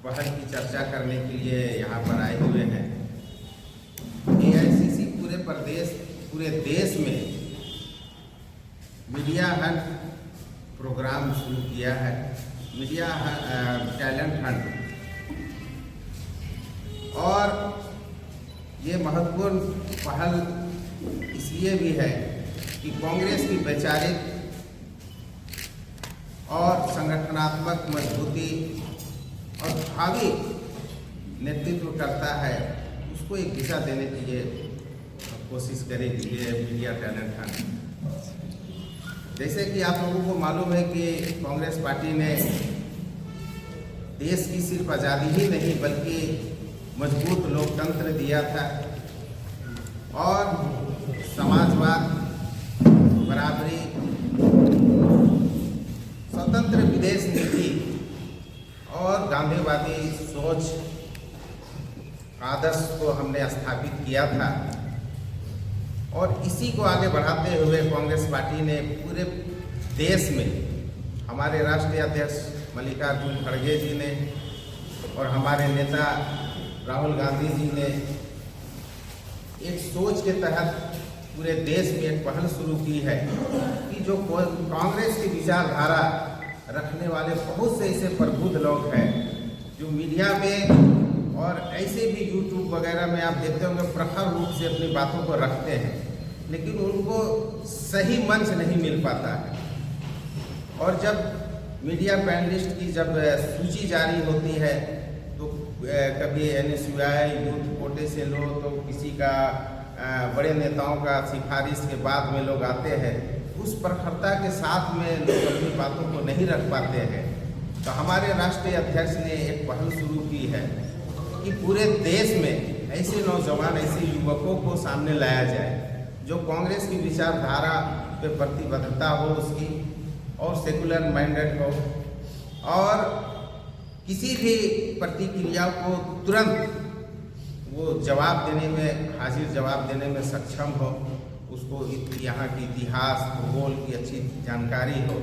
पहल की चर्चा करने के लिए यहाँ पर आए हुए हैं। एआईसीसी पूरे देश में मीडिया हंट प्रोग्राम शुरू किया है, मीडिया टैलेंट हंट, और ये महत्वपूर्ण पहल इसलिए भी है कि कांग्रेस की वैचारिक और संगठनात्मक मजबूती और भावी नेतृत्व करता है, उसको एक दिशा देने की ये कोशिश करेगी ये मीडिया टैलेंट हंट। जैसे कि आप लोगों को मालूम है कि कांग्रेस पार्टी ने देश की सिर्फ आज़ादी ही नहीं बल्कि मजबूत लोकतंत्र दिया था और समाजवाद, बराबरी, स्वतंत्र विदेश नीति और गांधीवादी सोच आदर्श को हमने स्थापित किया था। और इसी को आगे बढ़ाते हुए कांग्रेस पार्टी ने पूरे देश में हमारे राष्ट्रीय अध्यक्ष मल्लिकार्जुन खड़गे जी ने और हमारे नेता राहुल गांधी जी ने एक सोच के तहत पूरे देश में एक पहल शुरू की है कि जो कांग्रेस की विचारधारा रखने वाले बहुत से ऐसे प्रबुद्ध लोग हैं जो मीडिया में और ऐसे भी यूट्यूब वगैरह में आप देखते होंगे प्रखर रूप से अपनी बातों को रखते हैं, लेकिन उनको सही मंच नहीं मिल पाता है। और जब मीडिया पैनलिस्ट की जब सूची जारी होती है तो कभी NSUI यूथ कोटे से लो तो किसी का बड़े नेताओं का सिफारिश के बाद में लोग आते हैं, उस प्रखरता के साथ में लोग अपनी बातों को नहीं रख पाते हैं। तो हमारे राष्ट्रीय अध्यक्ष ने एक पहल शुरू की है कि पूरे देश में ऐसे नौजवान, ऐसे युवकों को सामने लाया जाए जो कांग्रेस की विचारधारा पे प्रतिबद्धता हो उसकी और सेकुलर माइंडेड हो और किसी भी प्रतिक्रिया को तुरंत वो जवाब देने में, हाजिर जवाब देने में सक्षम हो, उसको यहाँ की इतिहास, भूगोल की अच्छी जानकारी हो।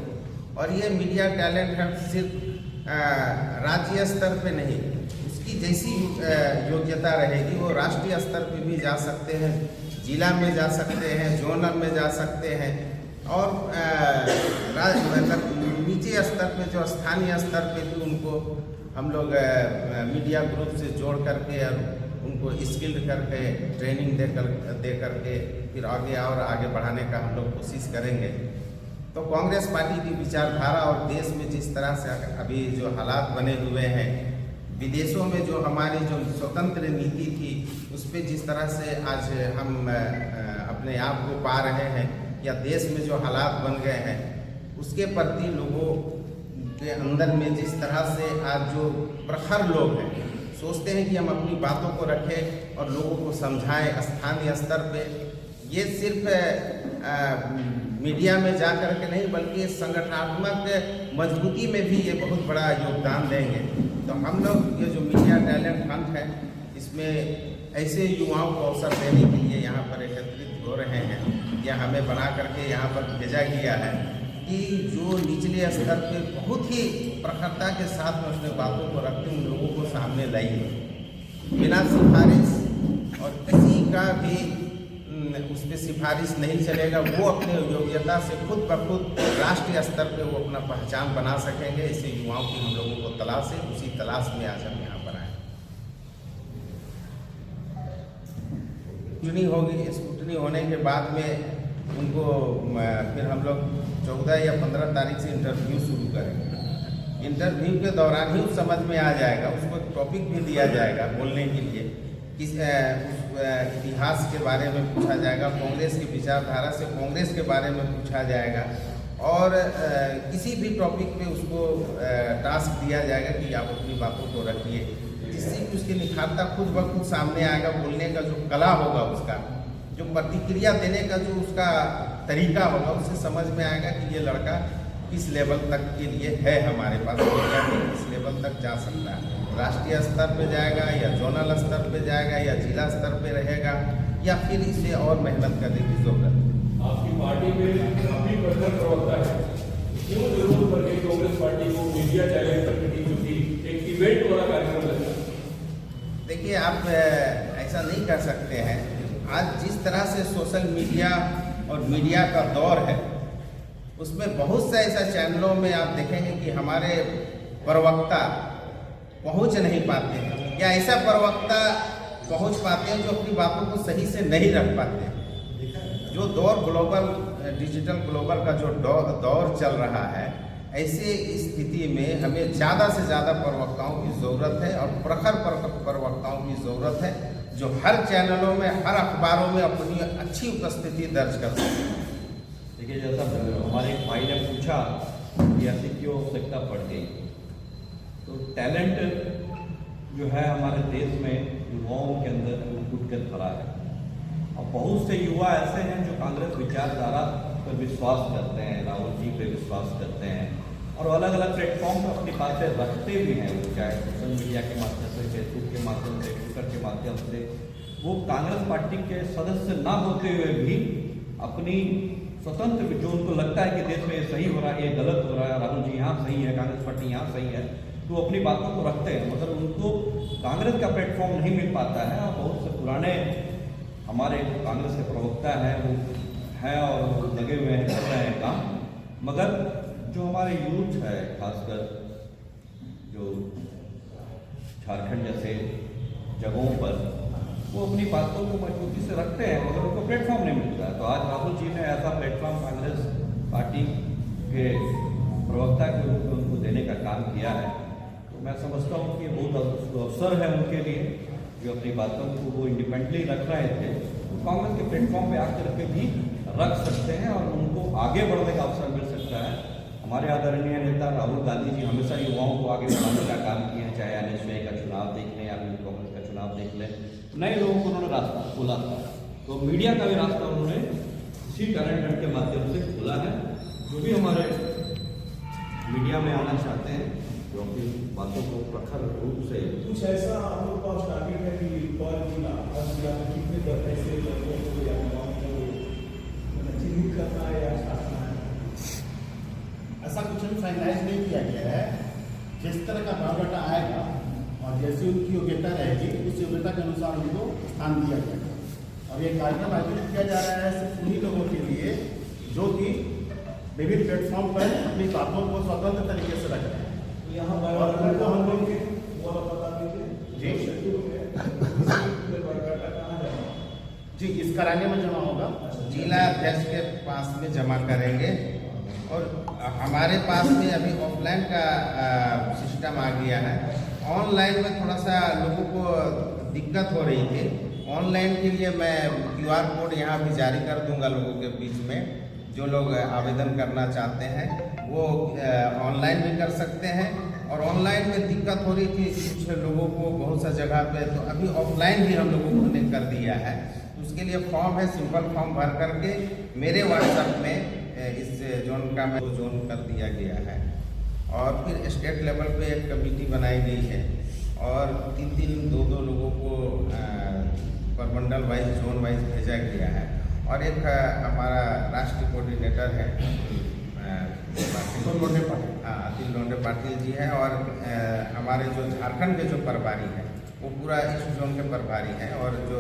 और ये मीडिया टैलेंट हंट सिर्फ राज्य स्तर पे नहीं, उसकी जैसी योग्यता रहेगी वो राष्ट्रीय स्तर पे भी जा सकते हैं, जिला में जा सकते हैं, जोनल में जा सकते हैं और नीचे स्तर पे जो स्थानीय स्तर पे भी उनको हम लोग मीडिया ग्रुप से जोड़ करके और उनको स्किल्ड करके ट्रेनिंग दे करके फिर आगे बढ़ाने का हम लोग कोशिश करेंगे। तो कांग्रेस पार्टी की विचारधारा और देश में जिस तरह से अभी जो हालात बने हुए हैं, विदेशों में जो हमारी जो स्वतंत्र नीति थी उस पर जिस तरह से आज हम अपने आप को पा रहे हैं या देश में जो हालात बन गए हैं उसके प्रति लोगों के अंदर में जिस तरह से आज जो प्रखर लोग हैं सोचते हैं कि हम अपनी बातों को रखें और लोगों को समझाएं स्थानीय स्तर पे, ये सिर्फ मीडिया में जा कर के नहीं बल्कि संगठनात्मक मजबूती में भी ये बहुत बड़ा योगदान देंगे। तो हम लोग ये जो मीडिया टैलेंट हंट है इसमें ऐसे युवाओं को अवसर देने के लिए यहाँ पर एकत्रित हो रहे हैं या हमें बना करके यहाँ पर भेजा गया है कि जो निचले स्तर पे बहुत ही प्रखरता के साथ में अपने बातों को रखते उन लोगों को सामने लाइए, बिना सिफारिश और किसी का भी उस पर सिफारिश नहीं चलेगा, वो अपने योग्यता से खुद ब खुद राष्ट्रीय स्तर पे वो अपना पहचान बना सकेंगे। ऐसे युवाओं की हम लोगों को तलाश है, उसी तलाश में आज हम यहाँ पर आए। स्क्रूटनी होगी, स्क्रूटनी होने के बाद में उनको फिर हम लोग 14 या 15 तारीख से इंटरव्यू शुरू करेंगे। इंटरव्यू के दौरान ही समझ में आ जाएगा, उसको टॉपिक भी दिया जाएगा बोलने के लिए, किस इतिहास के बारे में पूछा जाएगा, कांग्रेस की विचारधारा से कांग्रेस के बारे में पूछा जाएगा और किसी भी टॉपिक पे उसको टास्क दिया जाएगा कि आप अपनी बातों को रखिए, जिससे कि उसकी निखारता खुद ब खुद सामने आएगा। बोलने का जो कला होगा, उसका जो प्रतिक्रिया देने का जो उसका तरीका होगा, उससे समझ में आएगा कि ये लड़का किस लेवल तक के लिए है, हमारे पास मीडिया में किस लेवल तक जा सकता है, राष्ट्रीय स्तर पे जाएगा या जोनल स्तर पे जाएगा या जिला स्तर पे रहेगा या फिर इसे और मेहनत करने की जरूरत है। आपकी पार्टी में काफी प्रखर प्रवक्ता है, क्यों जरूर करके कांग्रेस पार्टी को मीडिया टैलेंट की एक इवेंट वाला कार्यक्रम देखिए, आप ऐसा नहीं कर सकते हैं। आज जिस तरह से सोशल मीडिया और मीडिया का दौर है, उसमें बहुत से ऐसा चैनलों में आप देखेंगे कि हमारे प्रवक्ता पहुंच नहीं पाते हैं, या ऐसा प्रवक्ता पहुंच पाते हैं जो अपनी बातों को सही से नहीं रख पाते हैं। जो दौर ग्लोबल डिजिटल ग्लोबल का जो दौर चल रहा है, ऐसे स्थिति में हमें ज़्यादा से ज़्यादा प्रवक्ताओं की ज़रूरत है, और प्रखर प्रवक्ताओं की ज़रूरत है जो हर चैनलों में, हर अखबारों में अपनी अच्छी उपस्थिति दर्ज कर सकें। देखिए, जैसा हमारे एक भाई ने पूछा कि ऐसी क्यों आवश्यकता पड़ गई, तो टैलेंट जो है हमारे देश में युवाओं के अंदर कूद कर खड़ा है, और बहुत से युवा ऐसे हैं जो कांग्रेस विचारधारा पर विश्वास करते हैं, राहुल जी पे विश्वास करते हैं, और अलग अलग प्लेटफॉर्म पर अपनी बातें रखते भी हैं। वो चाहे सोशल मीडिया के माध्यम से, फेसबुक के माध्यम से, ट्विटर के माध्यम से, वो कांग्रेस पार्टी के सदस्य ना होते हुए भी अपनी स्वतंत्र, जो उनको लगता है कि देश में ये सही हो रहा है, ये गलत हो रहा है, राहुल जी यहाँ सही है, कांग्रेस पार्टी यहाँ सही है, तो अपनी बातों को रखते हैं, मगर उनको कांग्रेस का प्लेटफॉर्म नहीं मिल पाता है। और बहुत से पुराने हमारे कांग्रेस के प्रवक्ता हैं, वो हैं और लगे हुए हैं, कर रहे हैं काम, मगर जो हमारे यूथ है, खासकर जो झारखंड जैसे जगहों पर, वो अपनी बातों को मजबूती से रखते हैं, मगर उनको प्लेटफॉर्म नहीं मिलता है। तो आज राहुल जी ने ऐसा प्लेटफॉर्म कांग्रेस पार्टी के प्रवक्ता के रूप में उनको देने का काम किया है। तो मैं समझता हूँ कि ये बहुत अवसर है उनके लिए, जो अपनी बातों को वो इंडिपेंडेंटली रख रहे थे, तो कांग्रेस के प्लेटफॉर्म पे आकर के भी रख सकते हैं और उनको आगे बढ़ने का अवसर मिल सकता है। हमारे आदरणीय नेता राहुल गांधी जी हमेशा युवाओं को आगे बढ़ाने का काम किए हैं, चाहे NSY का चुनाव देख लें या फिर कांग्रेस का चुनाव देख लें, नए लोगों को उन्होंने रास्ता खोला था। तो मीडिया का भी रास्ता उन्होंने इसी टैलेंट हंट के माध्यम से खोला है। जो भी हमारे मीडिया में आना चाहते हैं, जो अपनी बातों को प्रखर रूप से, कुछ ऐसा आप लोग का टारगेट है कि पर जिला, हर जिला में कितने दर ऐसे लोगों को या युवाओं को चिन्हित करना है या शासना है? ऐसा कुछ भी फाइनलाइज नहीं किया गया है। जिस तरह का बायोडाटा आएगा और जैसी उनकी योग्यता रहेगी, उस योग्यता के अनुसार उनको स्थान दिया जाएगा। और ये कार्यक्रम आयोजित किया जा रहा है सिर्फ उन्हीं लोगों के लिए जो कि विभिन्न प्लेटफॉर्म पर अपनी बातों को स्वतंत्र तरीके से रख रहे हैं। यहाँ और उनको हम लोग वो बता दीजिए जी इस कराने में जमा होगा, जिला अध्यक्ष के पास में जमा करेंगे। और हमारे पास में अभी ऑफलाइन का सिस्टम आ गया है। ऑनलाइन में थोड़ा सा लोगों को दिक्कत हो रही थी। ऑनलाइन के लिए मैं QR कोड यहाँ भी जारी कर दूंगा लोगों के बीच में। जो लोग आवेदन करना चाहते हैं वो ऑनलाइन भी कर सकते हैं। और ऑनलाइन में दिक्कत हो रही थी कुछ लोगों को बहुत सा जगह पे, तो अभी ऑफलाइन भी हम लोगों ने कर दिया है। उसके लिए फॉर्म है, सिंपल फॉर्म भर करके मेरे WhatsApp में इस जोन का मैं जोन कर दिया गया है। और फिर स्टेट लेवल पे एक कमेटी बनाई गई है और 3-3, 2-2 लोगों को परमंडल वाइज, जोन वाइज भेजा गया है। और एक हमारा राष्ट्रीय कोऑर्डिनेटर है अतिल लोंडे पाटिल जी हैं। और हमारे जो झारखंड के जो प्रभारी हैं वो पूरा इस जोन के प्रभारी हैं, और जो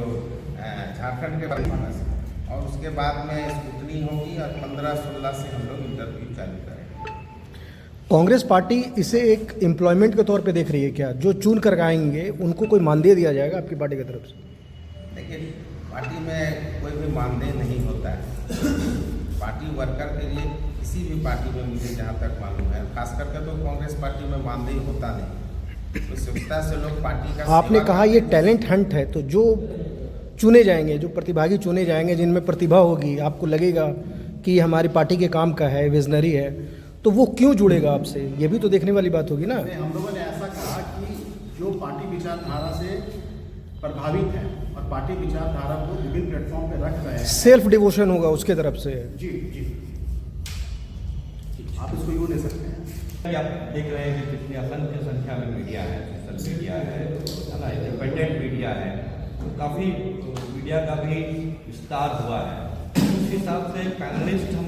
झारखंड के प्रभारी, और उसके बाद में स्क्रूटनी होगी और 15-16 से हम लोग इंटरव्यू चालू करेंगे। कांग्रेस पार्टी इसे एक एम्प्लॉयमेंट के तौर पे देख रही है क्या? जो चुन कर आएंगे उनको कोई मानदेय दिया जाएगा आपकी पार्टी की तरफ से? देखिए, पार्टी में कोई भी मानदेय नहीं होता है। पार्टी वर्कर के लिए किसी भी पार्टी में मुझे जहाँ तक मालूम है, खास करके तो कांग्रेस पार्टी में मानदेय होता नहीं। तो शिवता से लोग पार्टी का आपने कहा ये टैलेंट हंट है, तो जो चुने जाएंगे, जो प्रतिभागी चुने जाएंगे जिनमें प्रतिभा होगी, आपको लगेगा कि हमारी पार्टी के काम का है, विजनरी है, तो वो क्यों जुड़ेगा आपसे? ये भी तो देखने वाली बात होगी ना। हम लोगों ने ऐसा कहा कि जो पार्टी विचारधारा से प्रभावित है और पार्टी विचारधारा को विभिन्न प्लेटफॉर्म पे रख रहे हैं, सेल्फ डिवोशन होगा उसके तरफ से। जी जी, आप इसको यूँ ले सकते हैं। आप देख रहे हैं कि कितनी असंख्य संख्या में मीडिया है, सोशल मीडिया है ना, इंडिपेंडेंट मीडिया है, तो काफ़ी मीडिया का भी विस्तार हुआ है। उस हिसाब से पैनलिस्ट हम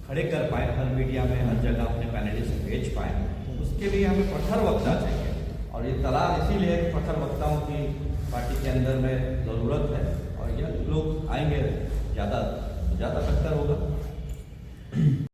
खड़े कर पाए, हर मीडिया में हर जगह अपने पैनलिस्ट भेज पाए, उसके लिए हमें प्रखर वक्ता चाहिए। और ये तलाश इसीलिए है कि प्रखर वक्ताओं की पार्टी के अंदर में ज़रूरत है, और यह लोग आएंगे ज़्यादा बेहतर होगा।